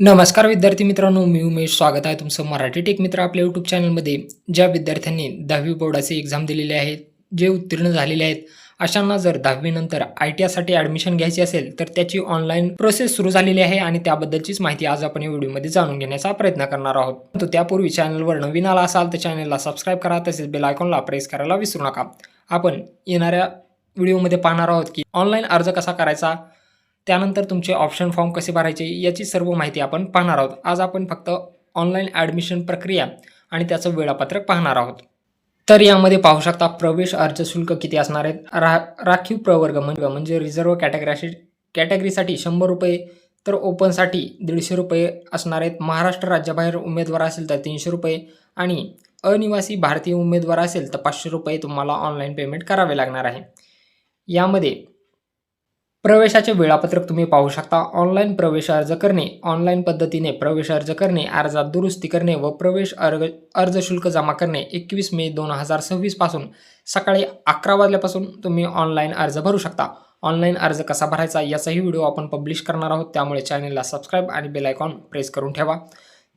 नमस्कार विद्यार्थी मित्रांनो, मी उमेश. स्वागत आहे तुमचं मराठी टेक मित्र आपल्या यूट्यूब चॅनलमध्ये. ज्या विद्यार्थ्यांनी 10वी बोर्डाचे एक्झाम दिलेले आहेत, जे उत्तीर्ण झालेले आहेत, अशांना जर 10वी नंतर ITIसाठी ॲडमिशन घ्यायची असेल, तर त्याची ऑनलाईन प्रोसेस सुरू झालेली आहे आणि त्याबद्दलचीच माहिती आज आपण या व्हिडिओमध्ये जाणून घेण्याचा प्रयत्न करणार आहोत. परंतु त्यापूर्वी चॅनलवर नवीन आला असाल तर चॅनलला सबस्क्राईब करा, तसेच बेल आयकॉनला प्रेस करायला विसरू नका. आपण येणाऱ्या व्हिडिओमध्ये पाहणार आहोत की ऑनलाईन अर्ज कसा करायचा, त्यानंतर तुमचे ऑप्शन फॉर्म कसे भरायचे याची सर्व माहिती आपण पाहणार आहोत. आज आपण फक्त ऑनलाईन ॲडमिशन प्रक्रिया आणि त्याचं वेळापत्रक पाहणार आहोत. तर यामध्ये पाहू शकता प्रवेश अर्ज शुल्क किती असणार आहेत. राखीव प्रवर्ग म्हणजे रिझर्व्ह कॅटेगरीसाठी ₹100, तर ओपनसाठी ₹150 असणार आहेत. महाराष्ट्र राज्याबाहेर उमेदवार असेल तर ₹300 आणि अनिवासी भारतीय उमेदवार असेल तर ₹500 तुम्हाला ऑनलाईन पेमेंट करावे लागणार आहे. यामध्ये प्रवेशाचे वेळापत्रक तुम्ही पाहू शकता. ऑनलाईन प्रवेश अर्ज करणे, ऑनलाईन पद्धतीने प्रवेश अर्ज करणे, अर्जात दुरुस्ती करणे व प्रवेश अर्ज शुल्क जमा करणे 21 मे 2026 पासून सकाळी 11 वाजल्यापासून तुम्ही ऑनलाईन अर्ज भरू शकता. ऑनलाईन अर्ज कसा भरायचा याचाही व्हिडिओ आपण पब्लिश करणार आहोत, त्यामुळे चॅनलला सबस्क्राईब आणि बेल आयकॉन प्रेस करून ठेवा.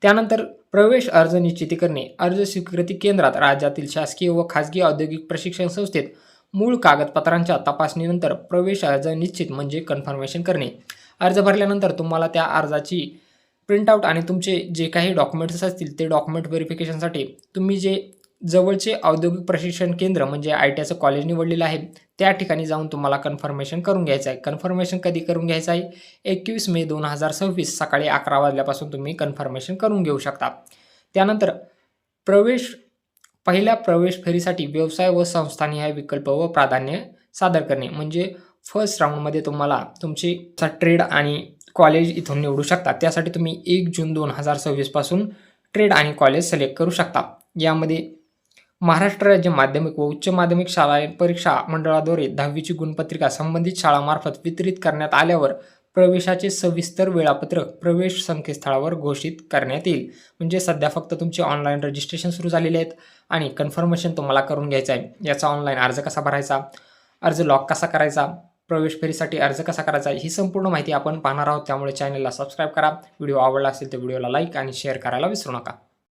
त्यानंतर प्रवेश अर्ज निश्चिती करणे, अर्ज स्वीकृती केंद्रात राज्यातील शासकीय व खाजगी औद्योगिक प्रशिक्षण संस्थेत मूळ कागदपत्रांच्या तपासणीनंतर प्रवेश अर्ज निश्चित म्हणजे कन्फर्मेशन करणे. अर्ज भरल्यानंतर तुम्हाला त्या अर्जाची प्रिंटआउट आणि तुमचे जे काही डॉक्युमेंट्स असतील ते डॉक्युमेंट व्हेरिफिकेशनसाठी तुम्ही जे जवळचे औद्योगिक प्रशिक्षण केंद्र म्हणजे ITIचं कॉलेज निवडलेलं आहे त्या ठिकाणी जाऊन तुम्हाला कन्फर्मेशन करून घ्यायचं आहे. कन्फर्मेशन कधी करून घ्यायचं आहे? 21 मे 2026 सकाळी 11 वाजल्यापासून तुम्ही कन्फर्मेशन करून घेऊ शकता. त्यानंतर पहिल्या प्रवेश फेरीसाठी व्यवसाय व संस्थानिहाय विकल्प व प्राधान्य सादर करणे म्हणजे फर्स्ट राऊंडमध्ये तुम्हाला तुमची ट्रेड आणि कॉलेज इथून निवडू शकता. त्यासाठी तुम्ही 1 जून 2026 पासून ट्रेड आणि कॉलेज सिलेक्ट करू शकता. यामध्ये महाराष्ट्र राज्य माध्यमिक व उच्च माध्यमिक शाळा परीक्षा मंडळाद्वारे 10वीची गुणपत्रिका संबंधित शाळामार्फत वितरित करण्यात आल्यावर प्रवेशाचे सविस्तर वेळापत्रक प्रवेश संकेतस्थळावर घोषित करण्यात येईल. म्हणजे सध्या फक्त तुमचे ऑनलाईन रजिस्ट्रेशन सुरू झालेले आहेत आणि कन्फर्मेशन तुम्हाला करून घ्यायचं आहे. याचा ऑनलाईन अर्ज कसा भरायचा, अर्ज लॉक कसा करायचा, प्रवेश फेरीसाठी अर्ज कसा करायचा, ही संपूर्ण माहिती आपण पाहणार आहोत. त्यामुळे चॅनलला सबस्क्राईब करा. व्हिडिओ आवडला असेल तर व्हिडिओला लाईक आणि शेअर करायला विसरू नका.